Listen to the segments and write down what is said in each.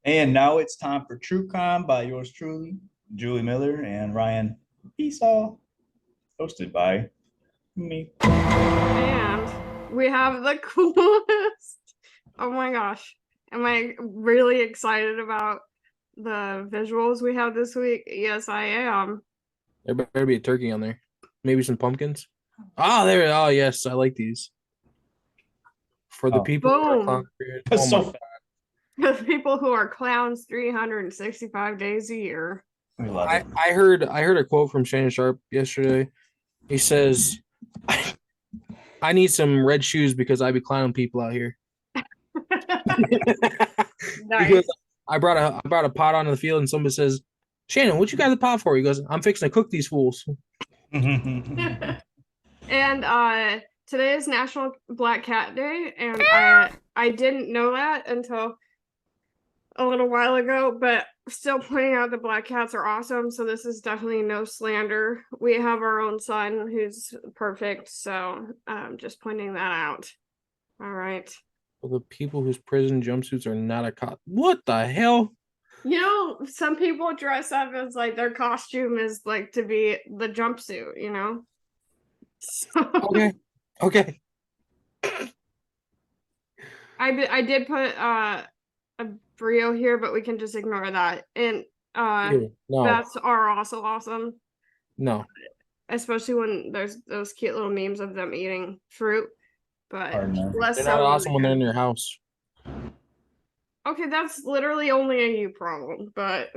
And now it's time for True Crime by yours truly, Julie Miller and Ryan Esau, hosted by me. And we have the coolest. Oh my gosh. Am I really excited about the visuals we have this week? Yes, I am. There better be a turkey on there. Maybe some pumpkins. Oh, there. Oh, yes. I like these. For the Oh. people who are Boom. hungry. That's Oh, so my. fun. The people who are clowns 365 days a year. We love I, it. I heard a quote from Shannon Sharp yesterday. He says, I need some red shoes because I be clowning people out here. Nice. Because I brought a pot onto the field and somebody says, Shannon, what you got the pot for? He goes, I'm fixing to cook these fools. And today is National Black Cat Day, and I didn't know that until a little while ago, but still pointing out that black cats are awesome, so this is definitely no slander. We have our own son who's perfect, so just pointing that out. All right. For the people whose prison jumpsuits are not a cop. What the hell? You know, some people dress up as like their costume is like to be the jumpsuit, you know? So Okay. Okay. I did put a Brio here, but we can just ignore that. And Ew, no. bats are also awesome, No. especially when there's those cute little memes of them eating fruit. But Pardon me. less They're so not when awesome when they're in your house. okay, that's literally only a you problem, but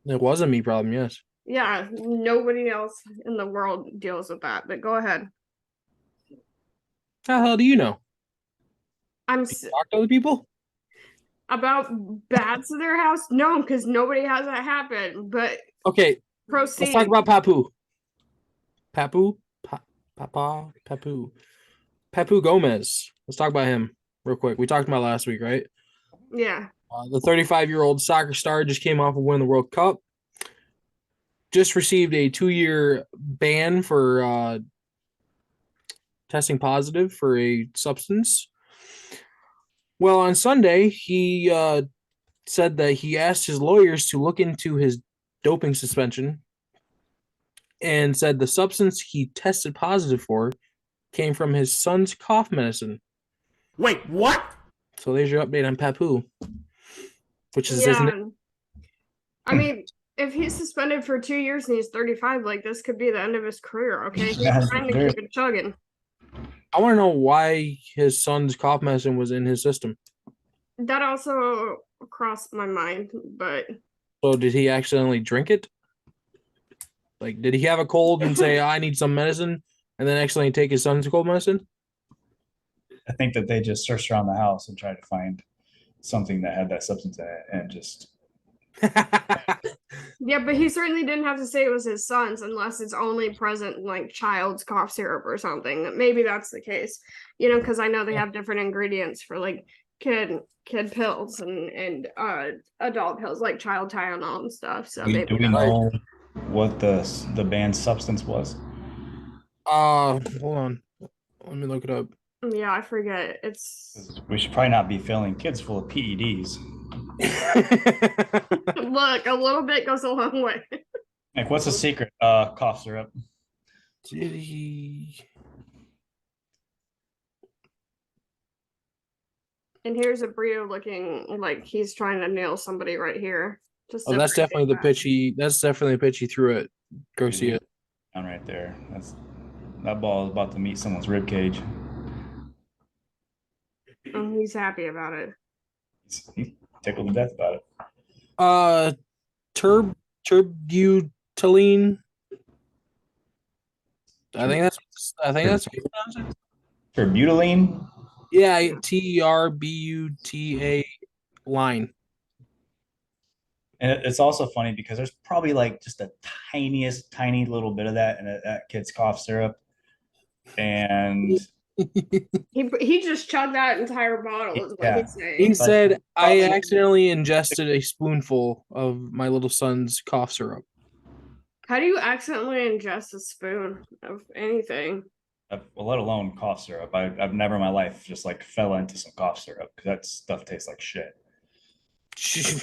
It was a me problem, yes. yeah, nobody else in the world deals with that. But go ahead. How the hell do you know? I'm Talk to other people? about bats in their house. No, because nobody has that happen. But Okay, proceed. let's talk about Papu. Papu? Papa? Papu. Papu Gomez. Let's talk about him real quick. We talked about last week, right? Yeah. The 35-year-old soccer star just came off of winning the World Cup. Just received a 2-year ban for testing positive for a substance. Well, on Sunday, he said that he asked his lawyers to look into his doping suspension and said the substance he tested positive for came from his son's cough medicine. Wait, what? So there's your update on Papu, which is Yeah. isn't it? I mean, if he's suspended for 2 years and he's 35, like this could be the end of his career, okay? He's trying to keep it chugging. I want to know why his son's cough medicine was in his system. That also crossed my mind, but So did he accidentally drink it? Like, did he have a cold and say, I need some medicine, and then accidentally take his son's cold medicine? I think that they just searched around the house and tried to find something that had that substance in it and just yeah, but he certainly didn't have to say it was his son's unless it's only present in like child's cough syrup or something. Maybe that's the case, you know, because I know they have different ingredients for like kid pills and adult pills like child Tylenol and stuff. So maybe do we know what the banned substance was? Hold on. Let me look it up. yeah, I forget. It's We should probably not be filling kids full of PEDs. look, a little bit goes a long way. Like, what's the secret? Cough syrup. Did he? And here's a Brio looking like he's trying to nail somebody right here. Just Oh, that's definitely the pitch he. That's definitely the pitch he threw at Garcia. Down right there. That ball is about to meet someone's rib cage. Oh, he's happy about it. He's tickled to death about it. Terbutaline. I think that's how you pronounce it. Terbutaline. Yeah, Terbuta line. And it's also funny because there's probably like just the tiny little bit of that in that kid's cough syrup. And he just chugged that entire bottle is what he's saying. He said, I accidentally ingested a spoonful of my little son's cough syrup. How do you accidentally ingest a spoon of anything? Let alone cough syrup. I've never in my life just like fell into some cough syrup because that stuff tastes like shit. You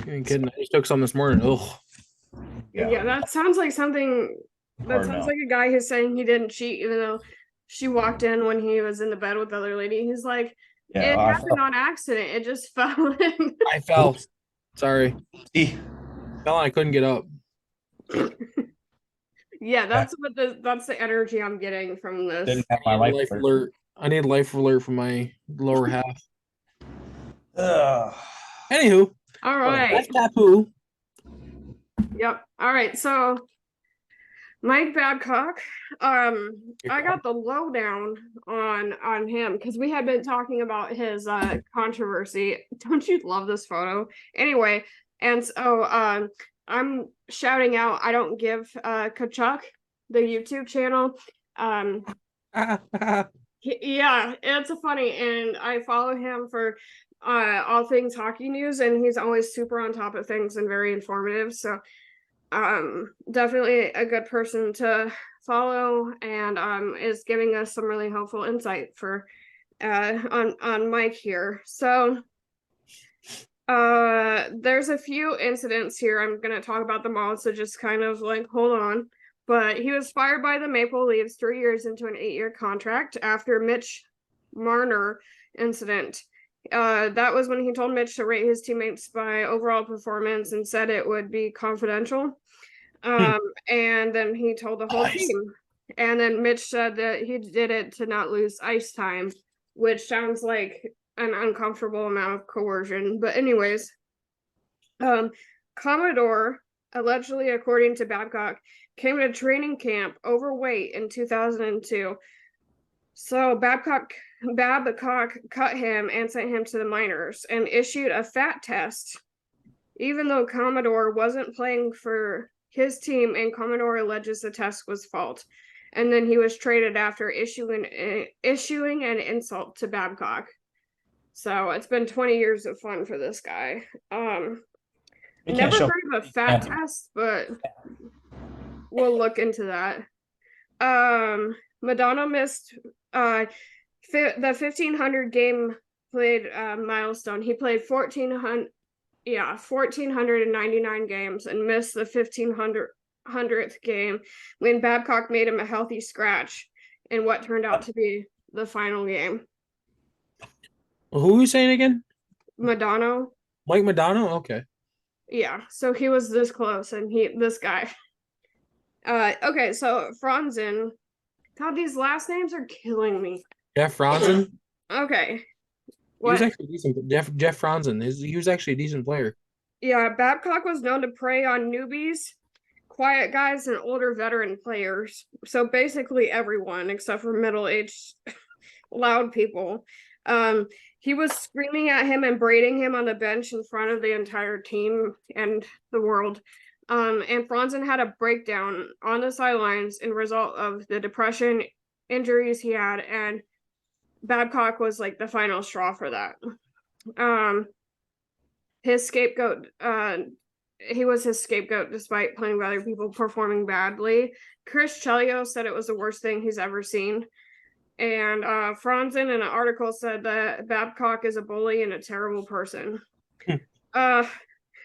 ain't kidding. I just took some this morning. Ugh. Yeah, that sounds like something. That Hard sounds no. like a guy who's saying he didn't cheat, even though she walked in when he was in the bed with the other lady. He's like, Yeah, it I happened felt. on accident. It just fell in. I fell. Oops. Sorry. See, Fell and I couldn't get up. Yeah, that's the energy I'm getting from this. didn't have I my need a life life alert. alert. I need a life alert for my lower half. Ugh. Anywho, All that's right. Tapu. Yep. All right. So Mike Babcock, I got the lowdown on him because we had been talking about his controversy. Don't you love this photo? Anyway, and so I'm shouting out I don't give Kachuk, the YouTube channel. Um yeah, it's a funny, and I follow him for all things hockey news, and he's always super on top of things and very informative. So definitely a good person to follow, and is giving us some really helpful insight for on Mike here. So there's a few incidents here. I'm gonna talk about them all, so just kind of like hold on. But he was fired by the Maple Leafs 3 years into an 8-year contract after Mitch Marner incident. That was when he told Mitch to rate his teammates by overall performance and said it would be confidential. And then he told the whole Nice. team. And then Mitch said that he did it to not lose ice time, which sounds like an uncomfortable amount of coercion. But anyways, Commodore, allegedly according to Babcock, came to training camp overweight in 2002. So Babcock cut him and sent him to the minors and issued a fat test, even though Commodore wasn't playing for his team, and Commodore alleges the test was false. And then he was traded after issuing an insult to Babcock. So it's been 20 years of fun for this guy. You can't Never show. heard of a fat test, but we'll look into that. Madonna missed the 1500 game played milestone. He played 1499 games and missed the 1500th game when Babcock made him a healthy scratch in what turned out to be the final game. Who are you saying again? Madonna. Mike Madonna? Okay. Yeah, so he was this close, and this guy. Okay, so Franzen. God, these last names are killing me. Jeff Franzen? Okay. He was What? actually decent. Jeff Franzen. He was actually a decent player. Yeah, Babcock was known to prey on newbies, quiet guys, and older veteran players. So basically everyone except for middle-aged loud people. He was screaming at him and braiding him on the bench in front of the entire team and the world. And Franzen had a breakdown on the sidelines in result of the depression, injuries he had, and Babcock was like the final straw for that. His scapegoat, he was his scapegoat despite playing with other people performing badly. Chris Chelios said it was the worst thing he's ever seen. And Franzen in an article said that Babcock is a bully and a terrible person.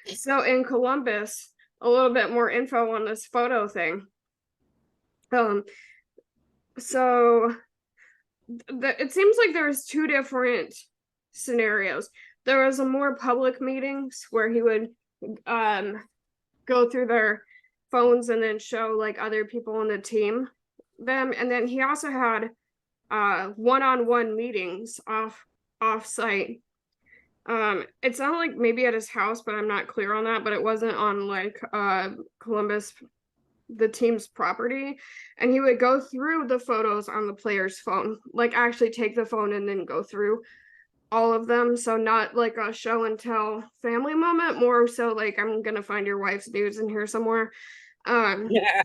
So in Columbus, a little bit more info on this photo thing. So it seems like there's two different scenarios. There was a more public meetings where he would go through their phones and then show like other people on the team them, and then he also had one-on-one meetings off site. It sounded like maybe at his house, but I'm not clear on that. But it wasn't on like Columbus, the team's property, and he would go through the photos on the player's phone, like actually take the phone and then go through all of them. So not like a show and tell family moment, more so like I'm gonna find your wife's nudes in here somewhere. Yeah.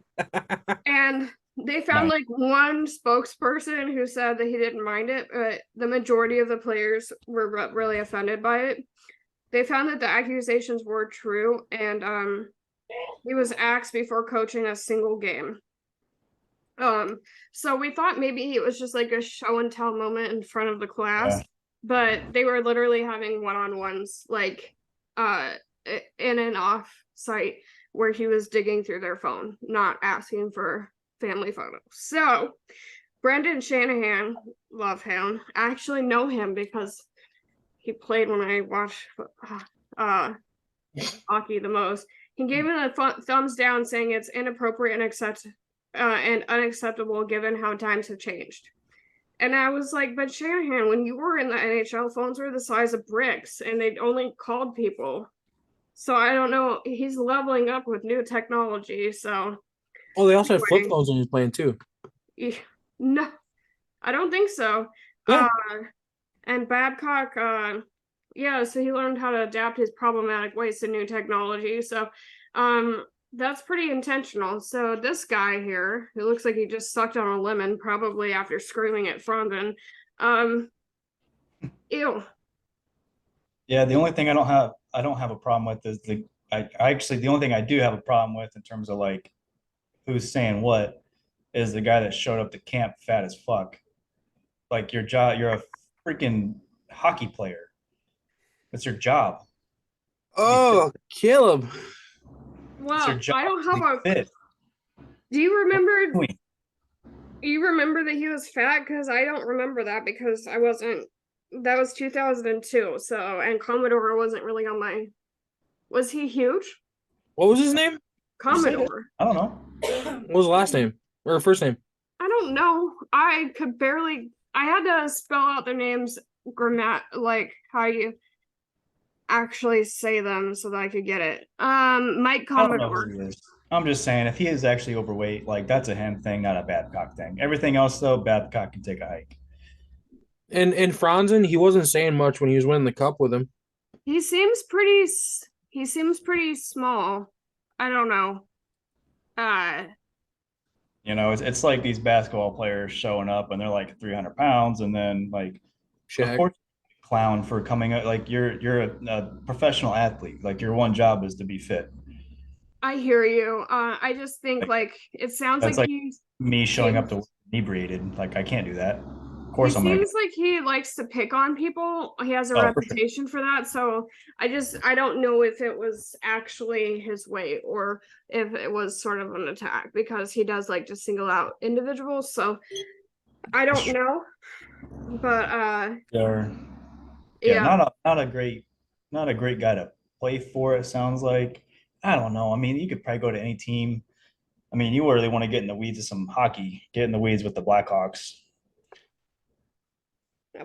And they found like one spokesperson who said that he didn't mind it, but the majority of the players were really offended by it. They found that the accusations were true, and he was axed before coaching a single game. So we thought maybe it was just like a show and tell moment in front of the class, but they were literally having one-on-ones like in and off site where he was digging through their phone, not asking for family photos. So Brendan Shanahan, love him. I actually know him because he played when I watched hockey the most. He gave it a thumbs down, saying it's inappropriate and unacceptable given how times have changed. And I was like, but Shanahan, when you were in the NHL, phones were the size of bricks and they only called people. So I don't know. He's leveling up with new technology. So Oh, they also had flip anyway, phones when he was playing too. no, I don't think so. Yeah. And Babcock, yeah, so he learned how to adapt his problematic ways to new technology. So that's pretty intentional. So this guy here, who looks like he just sucked on a lemon, probably after screaming at Franzen, ew. Yeah, the only thing I don't have a problem with is I actually the only thing I do have a problem with in terms of like who's saying what is the guy that showed up to camp fat as fuck. Like your job, you're a freaking hockey player. That's your job. Oh, Caleb. It's your Well, job I don't to be have a. fit. Do you remember? Doing. You remember that he was fat? Because I don't remember that because I wasn't. That was 2002. So, and Commodore wasn't really on my. Was he huge? What was his name? You said it. Commodore. I don't know. What was the last name or first name? I don't know. I could barely. I had to spell out their names like how you actually say them so that I could get it. Mike I don't know Commodore. who he is. I'm just saying if he is actually overweight, like that's a him thing, not a Babcock thing. Everything else though, Babcock can take a hike. And Franzen, he wasn't saying much when he was winning the cup with him. He seems pretty. He seems pretty small. I don't know. You know, it's like these basketball players showing up and they're like 300 pounds, and then like, of Shaq. course, clown for coming out. Like you're a professional athlete. Like your one job is to be fit. I hear you. I just think like it sounds That's like like me showing up to work inebriated. Like I can't do that. Of he course, I'm gonna. seems like he likes to pick on people. He has a Oh, for sure. reputation for that. So I don't know if it was actually his weight or if it was sort of an attack because he does like to single out individuals. So I don't know. But Yeah, yeah. not a great guy to play for. It sounds like. I don't know. I mean, you could probably go to any team. I mean, you really want to get in the weeds of some hockey. Get in the weeds with the Blackhawks.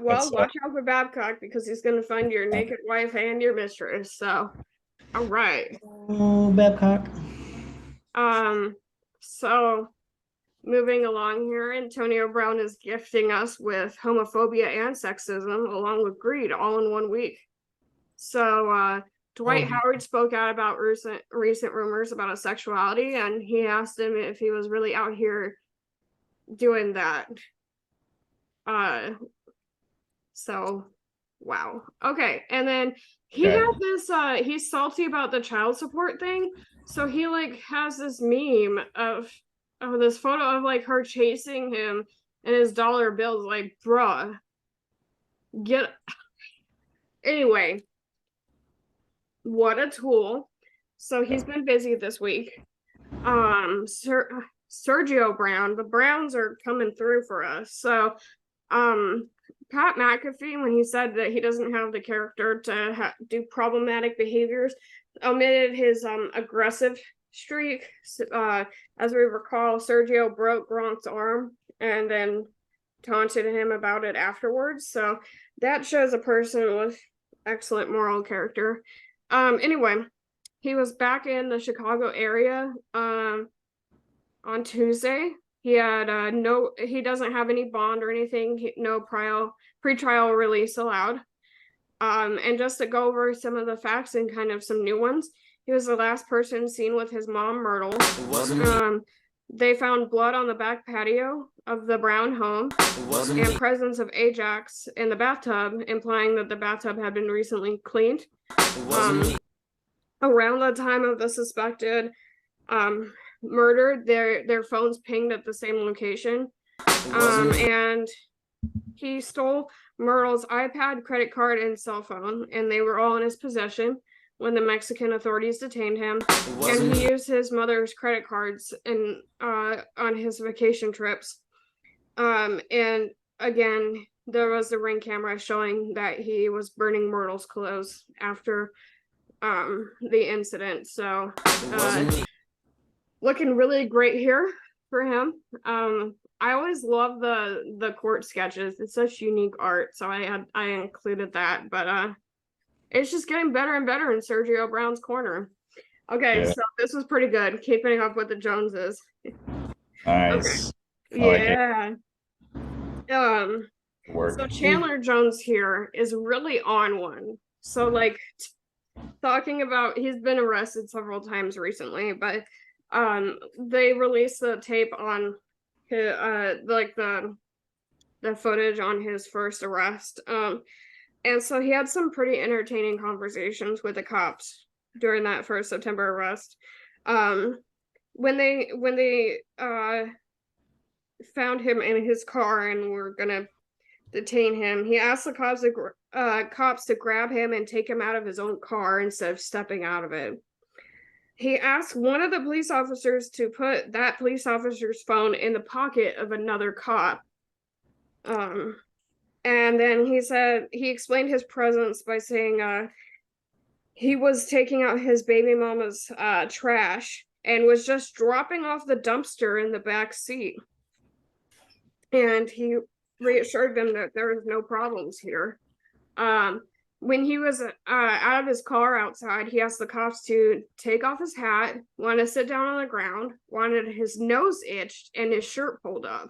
Well, That's watch out for Babcock because he's gonna find your naked wife and your mistress. So all right. oh, Babcock. So moving along here, Antonio Brown is gifting us with homophobia and sexism along with greed all in 1 week. So Dwight Howard spoke out about recent rumors about his sexuality, and he asked him if he was really out here doing that. So wow. Okay, and then he Okay. had this he's salty about the child support thing. So he like has this meme of this photo of like her chasing him and his dollar bills, like, bruh. Get anyway, what a tool. So he's been busy this week. Sergio Brown, the Browns are coming through for us. So Pat McAfee, when he said that he doesn't have the character to do problematic behaviors, omitted his aggressive streak. As we recall, Sergio broke Gronk's arm and then taunted him about it afterwards. So that shows a person with excellent moral character. Anyway, he was back in the Chicago area on Tuesday. He had he doesn't have any bond or anything, no pretrial release allowed. And just to go over some of the facts and kind of some new ones, he was the last person seen with his mom, Myrtle. They found blood on the back patio of the Brown home and presence of Ajax in the bathtub, implying that the bathtub had been recently cleaned. Around the time of the suspected murder, their phones pinged at the same location. And he stole Myrtle's iPad, credit card, and cell phone, and they were all in his possession. when the Mexican authorities detained him, and he used his mother's credit cards and on his vacation trips. And again, there was the ring camera showing that he was burning Myrtle's clothes after the incident. So looking really great here for him. I always love the court sketches. It's such unique art, so I included that. But it's just getting better and better in Sergio Brown's corner. Okay, Yeah. so this was pretty good. Keeping up with the Joneses. Nice. I like it. Yeah. Work. So Chandler Jones here is really on one. So like talking about, he's been arrested several times recently, but they released the tape on his, like the footage on his first arrest. And so he had some pretty entertaining conversations with the cops during that first September arrest. When they found him in his car and were gonna detain him, he asked the cops to grab him and take him out of his own car instead of stepping out of it. He asked one of the police officers to put that police officer's phone in the pocket of another cop. And then he explained his presence by saying he was taking out his baby mama's trash and was just dropping off the dumpster in the back seat. And he reassured them that there was no problems here. When he was out of his car outside, he asked the cops to take off his hat, wanted to sit down on the ground, wanted his nose itched, and his shirt pulled up.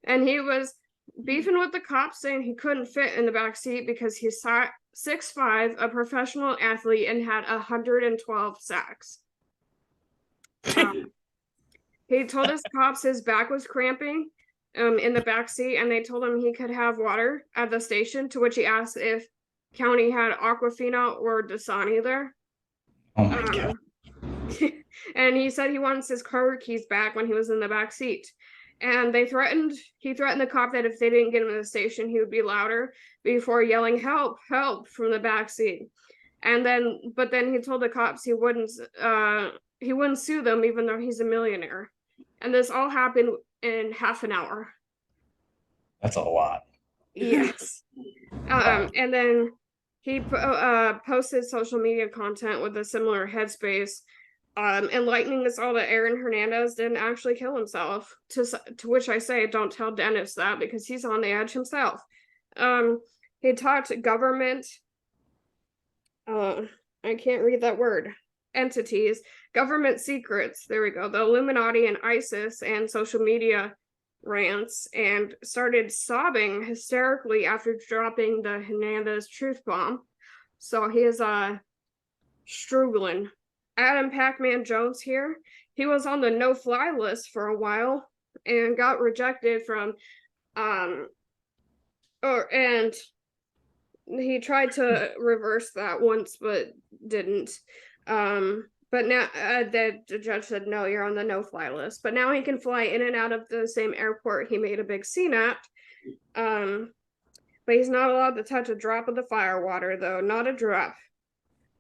And he was beefing with the cops, saying he couldn't fit in the back seat because he's 6'5", a professional athlete, and had 112 sacks. He told his cops his back was cramping in the back seat, and they told him he could have water at the station, to which he asked if county had Aquafina or Dasani there. Oh my God. And he said he wants his car keys back when he was in the back seat. And he threatened the cop that if they didn't get him to the station, he would be louder, before yelling "help, help" from the back seat. But then he told the cops he wouldn't sue them, even though he's a millionaire. And this all happened in half an hour. That's a lot. Yes. And then he posted social media content with a similar headspace, enlightening us all that Aaron Hernandez didn't actually kill himself. To which I say, don't tell Dennis that, because he's on the edge himself. He talked government. I can't read that word. Entities, government secrets. There we go. The Illuminati and ISIS and social media rants, and started sobbing hysterically after dropping the Hernandez truth bomb. So he is struggling. Adam Pac-Man Jones here. He was on the no-fly list for a while and got rejected from and he tried to reverse that once but didn't. But now the judge said, no, you're on the no-fly list. But now he can fly in and out of the same airport he made a big scene at. But he's not allowed to touch a drop of the fire water, though. Not a drop.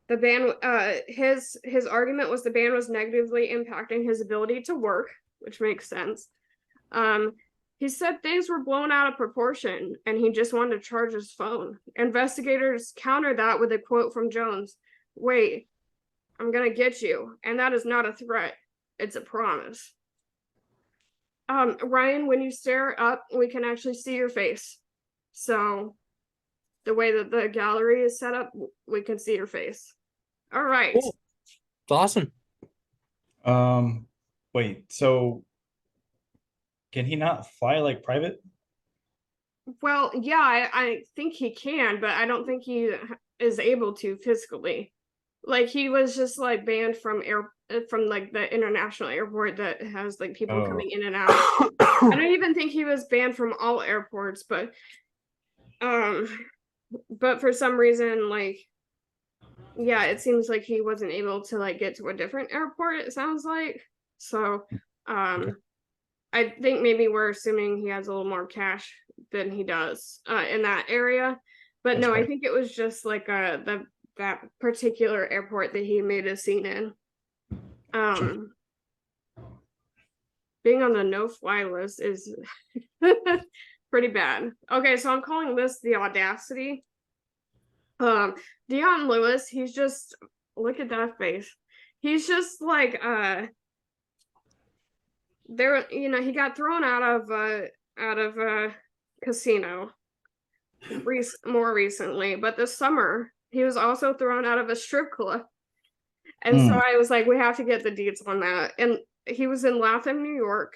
The ban, his argument was the ban was negatively impacting his ability to work, which makes sense. He said things were blown out of proportion, and he just wanted to charge his phone. Investigators countered that with a quote from Jones: "Wait, I'm gonna get you," and that is not a threat; it's a promise. Ryan, when you stare up, we can actually see your face. So, the way that the gallery is set up, we can see your face. All right. Cool. It's awesome. Wait, so can he not fly like private? Well, yeah, I think he can, but I don't think he is able to physically. Like, he was just like banned from like the international airport that has like people coming in and out. I don't even think he was banned from all airports, but for some reason, like, yeah, it seems like he wasn't able to like get to a different airport, it sounds like. So I think maybe we're assuming he has a little more cash than he does in that area. But That's no, I funny. think it was just like that particular airport that he made a scene in. Being on the no-fly list is pretty bad. Okay, so I'm calling this the audacity. Dion Lewis, he's just, look at that face. He's just like there, he got thrown out of a casino more recently, but this summer he was also thrown out of a strip club. And so I was like, we have to get the deets on that. And he was in Latham, New York.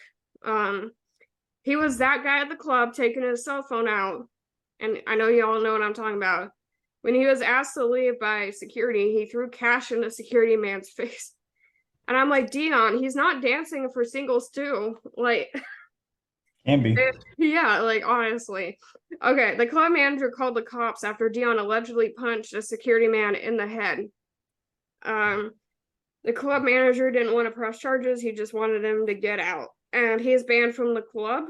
He was that guy at the club taking his cell phone out. And I know you all know what I'm talking about. When he was asked to leave by security, he threw cash in the security man's face. And I'm like, Dion, he's not dancing for singles too. Like, Can be. yeah, like honestly. Okay, the club manager called the cops after Dion allegedly punched a security man in the head. The club manager didn't want to press charges. He just wanted him to get out. And he's banned from the club.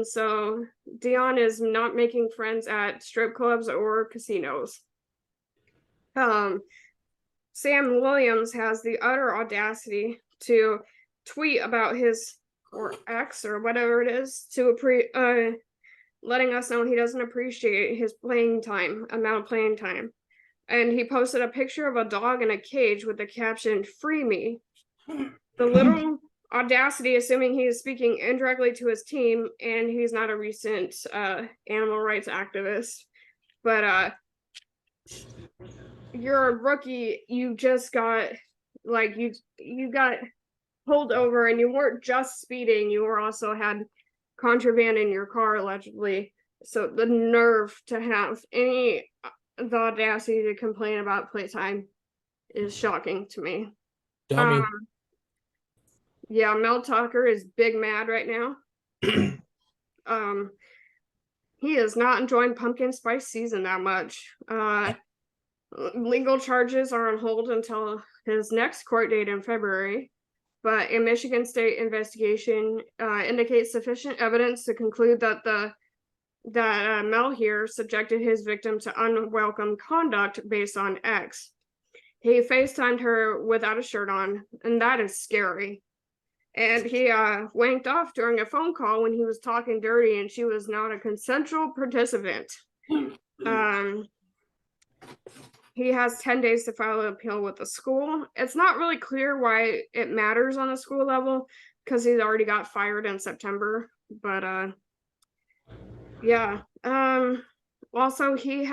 So Dion is not making friends at strip clubs or casinos. Sam Williams has the utter audacity to tweet about his or ex or whatever it is to letting us know he doesn't appreciate his amount of playing time. And he posted a picture of a dog in a cage with the caption, "Free me." The little audacity, assuming he is speaking indirectly to his team, and he's not a recent animal rights activist. But you're a rookie. You just got you got pulled over, and you weren't just speeding. You were also had contraband in your car allegedly. So the nerve to have the audacity to complain about playtime is shocking to me. Dummy. Yeah, Mel Tucker is big mad right now. He is not enjoying pumpkin spice season that much. Legal charges are on hold until his next court date in February. But a Michigan State investigation indicates sufficient evidence to conclude that Mel here subjected his victim to unwelcome conduct based on X. He FaceTimed her without a shirt on, and that is scary. And he wanked off during a phone call when he was talking dirty, and she was not a consensual participant. He has 10 days to file an appeal with the school. It's not really clear why it matters on the school level because he's already got fired in September. But yeah. Also, he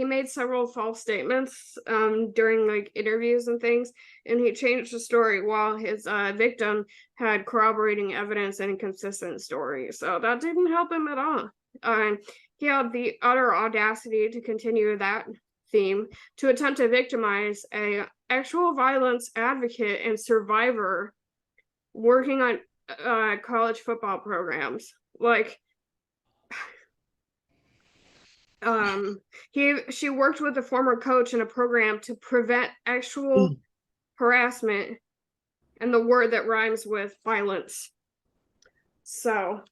made several false statements during like interviews and things, and he changed the story while his victim had corroborating evidence and consistent story. So that didn't help him at all. He had the utter audacity to continue that theme to attempt to victimize a actual violence advocate and survivor working on college football programs. Like, she worked with a former coach in a program to prevent actual harassment and the word that rhymes with violence. So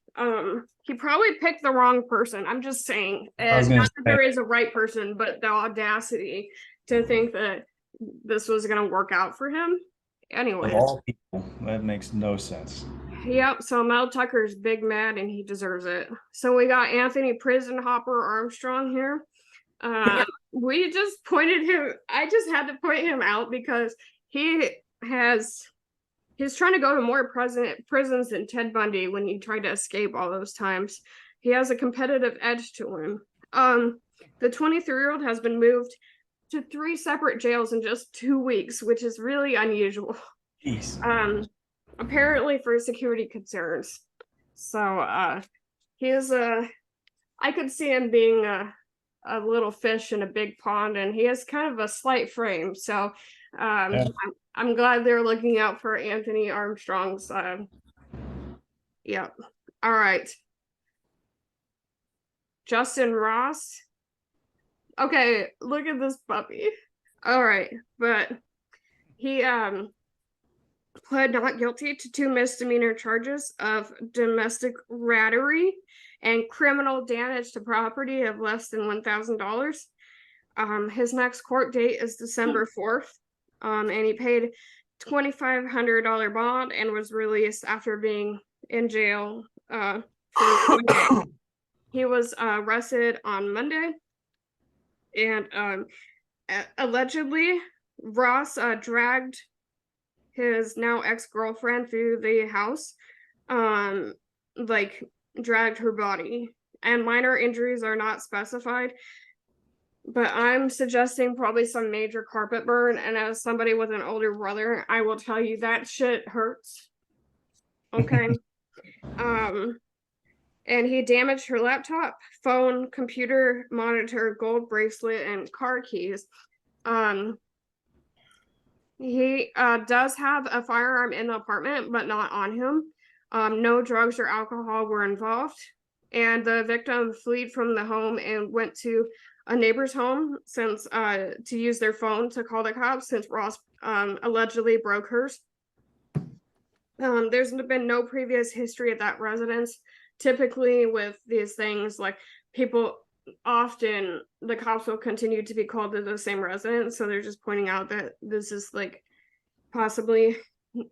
he probably picked the wrong person. I'm just saying. Not that there is a right person, but the audacity to think that this was gonna work out for him. Anyways. Of all people, that makes no sense. Yep, so Mel Tucker's big mad and he deserves it. So we got Anthony Prison Hopper Armstrong here. We just pointed him, I just had to point him out because he's trying to go to more prisons than Ted Bundy when he tried to escape all those times. He has a competitive edge to him. The 23-year-old has been moved to 3 separate jails in just 2 weeks, which is really unusual. Jeez. Apparently for security concerns. So he's I could see him being a little fish in a big pond, and he has kind of a slight frame. So yeah. I'm glad they're looking out for Anthony Armstrong's yeah. All right. Justin Ross. Okay, look at this puppy. All right, but he pled not guilty to 2 misdemeanor charges of domestic battery and criminal damage to property of less than $1,000. His next court date is December 4th. And he paid $2,500 bond and was released after being in jail for 1 day. He was arrested on Monday, and allegedly Ross dragged his now ex-girlfriend through the house, like dragged her body, and minor injuries are not specified, but I'm suggesting probably some major carpet burn. And as somebody with an older brother, I will tell you that shit hurts. Okay. And he damaged her laptop, phone, computer, monitor, gold bracelet, and car keys. He does have a firearm in the apartment, but not on him. No drugs or alcohol were involved. And the victim fled from the home and went to a neighbor's home since to use their phone to call the cops, since Ross allegedly broke hers. There's been no previous history at that residence. Typically with these things, like, people often, the cops will continue to be called to the same residence, so they're just pointing out that this is like possibly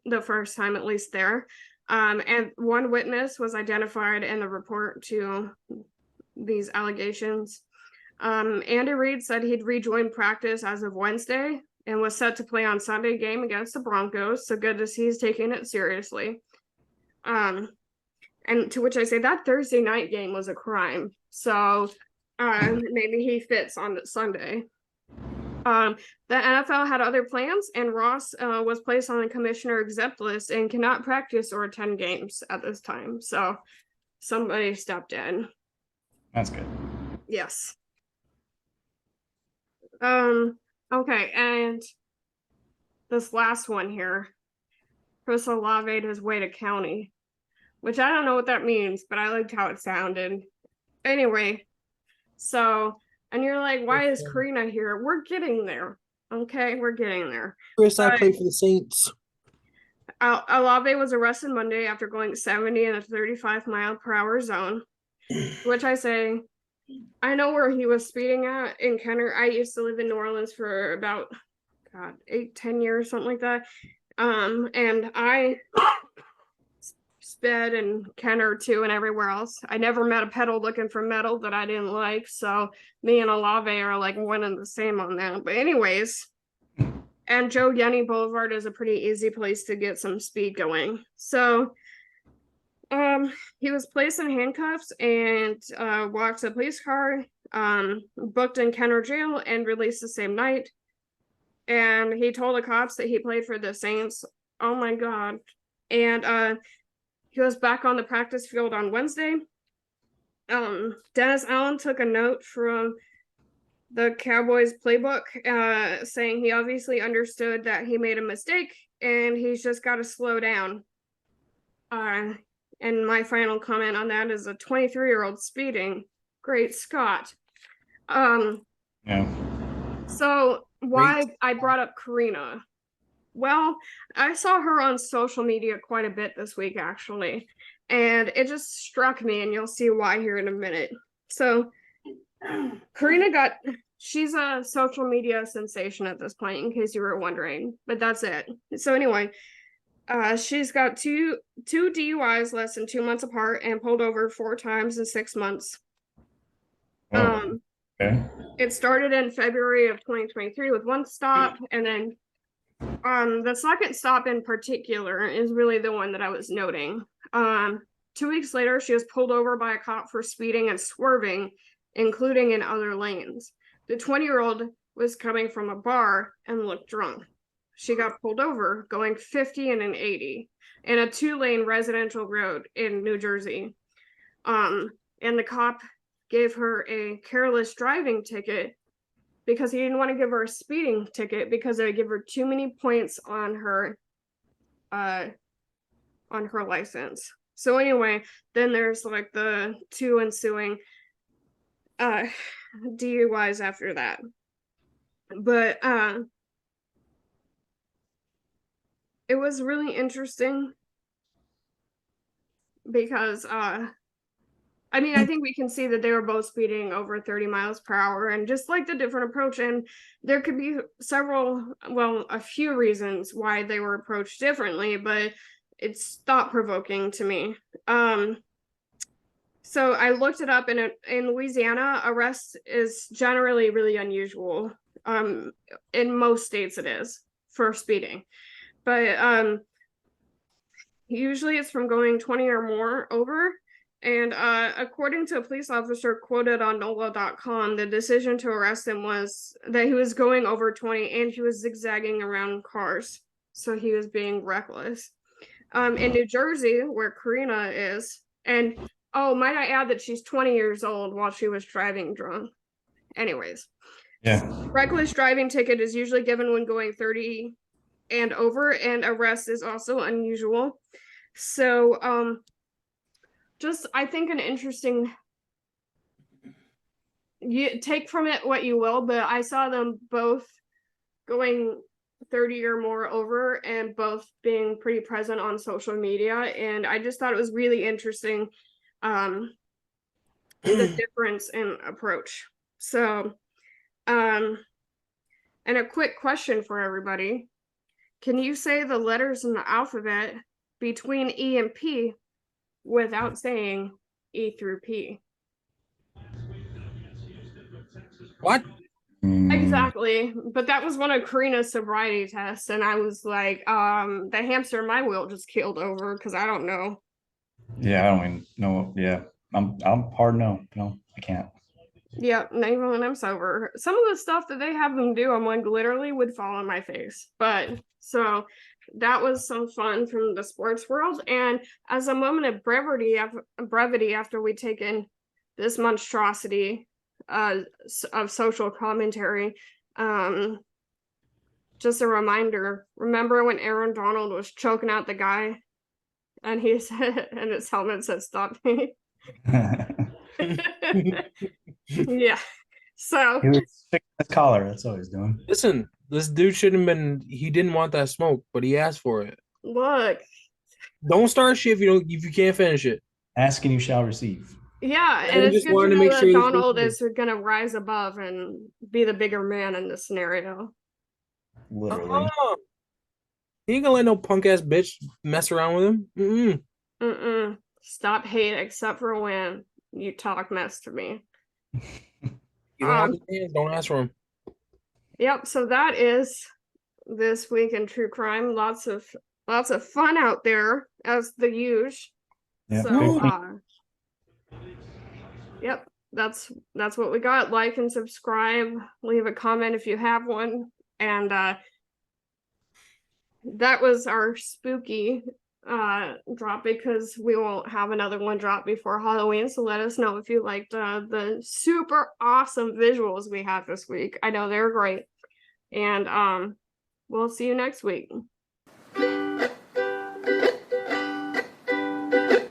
the first time, at least there. And one witness was identified in the report to these allegations. Andy Reid said he'd rejoined practice as of Wednesday and was set to play on Sunday game against the Broncos. So good to see he's taking it seriously. And to which I say that Thursday night game was a crime. So maybe he fits on Sunday. The NFL had other plans, and Ross was placed on the commissioner exempt list and cannot practice or attend games at this time. So somebody stepped in. That's good. Yes. Okay, and this last one here. Chris Olave his way to county, which I don't know what that means, but I liked how it sounded. Anyway, so, and you're like, why is Karina here? We're getting there. Okay, we're getting there. Chris, I play for the Saints. Olave was arrested Monday after going 70 in a 35-mile-per-hour zone, which I say, I know where he was speeding at in Kenner. I used to live in New Orleans for about, 8-10 years, something like that. And I sped in Kenner too, and everywhere else. I never met a pedal looking for metal that I didn't like. So me and Olave are like one and the same on that. But anyways, and Joe Yenny Boulevard is a pretty easy place to get some speed going. So he was placed in handcuffs and walked to a police car, booked in Kenner jail, and released the same night. And he told the cops that he played for the Saints. Oh my God. And he was back on the practice field on Wednesday. Dennis Allen took a note from the Cowboys playbook, saying he obviously understood that he made a mistake and he's just got to slow down. And my final comment on that is a 23-year-old speeding. Great Scott. Yeah. So why I brought up Karina? Well, I saw her on social media quite a bit this week, actually, and it just struck me, and you'll see why here in a minute. So Karina she's a social media sensation at this point, in case you were wondering, but that's it. So anyway, she's got two DUIs less than 2 months apart and pulled over 4 times in 6 months. Okay. It started in February of 2023 with one stop, and then the second stop in particular is really the one that I was noting. 2 weeks later, she was pulled over by a cop for speeding and swerving, including in other lanes. The 20-year-old was coming from a bar and looked drunk. She got pulled over going 50 and an 80 in a 2-lane residential road in New Jersey. And the cop gave her a careless driving ticket because he didn't want to give her a speeding ticket because it would give her too many points on her license. So anyway, then there's like the 2 ensuing DUIs after that. But it was really interesting because I mean, I think we can see that they were both speeding over 30 miles per hour and just like the different approach. And there could be a few reasons why they were approached differently, but it's thought provoking to me. So I looked it up, and in Louisiana, arrest is generally really unusual. In most states, it is for speeding, but usually it's from going 20 or more over. And according to a police officer quoted on NOLA.com, the decision to arrest him was that he was going over 20 and he was zigzagging around cars. So he was being reckless. In New Jersey, where Karina is, and oh, might I add that she's 20 years old while she was driving drunk. Anyways, reckless driving ticket is usually given when going 30 and over, and arrest is also unusual. So, just I think an interesting, you take from it what you will, but I saw them both going 30 or more over and both being pretty present on social media, and I just thought it was really interesting, the difference in approach. So and a quick question for everybody: can you say the letters in the alphabet between E and P without saying E through P? What? Exactly. But that was one of Karina's sobriety tests, and I was like, the hamster in my wheel just keeled over because I don't know. Yeah, I don't even know. Yeah, I'm hard no. No, I can't. Yep, not even when I'm sober. Some of the stuff that they have them do, I'm like literally would fall on my face. But so that was some fun from the sports world. And as a moment of brevity after we take in this monstrosity of social commentary, just a reminder, remember when Aaron Donald was choking out the guy and he said, and his helmet said, "Stop me." Yeah. So He was fixing his collar. That's all he's doing. Listen, this dude shouldn't have been. He didn't want that smoke, but he asked for it. look, Don't start shit if you can't finish it. Ask and you shall receive. yeah, and I it's just good to wanted to know make that sure this Donald was- is gonna rise above and be the bigger man in this scenario. Literally. He ain't gonna let no punk ass bitch mess around with him. Stop hate except for when you talk mess to me. You don't have his hands. Don't ask for him. Yep, so that is this week in true crime. Lots of fun out there as the usual. Yeah. So yep, that's what we got. Like and subscribe, leave a comment if you have one. And that was our spooky drop, because we won't have another one drop before Halloween. So let us know if you liked the super awesome visuals we had this week. I know they're great. And we'll see you next week.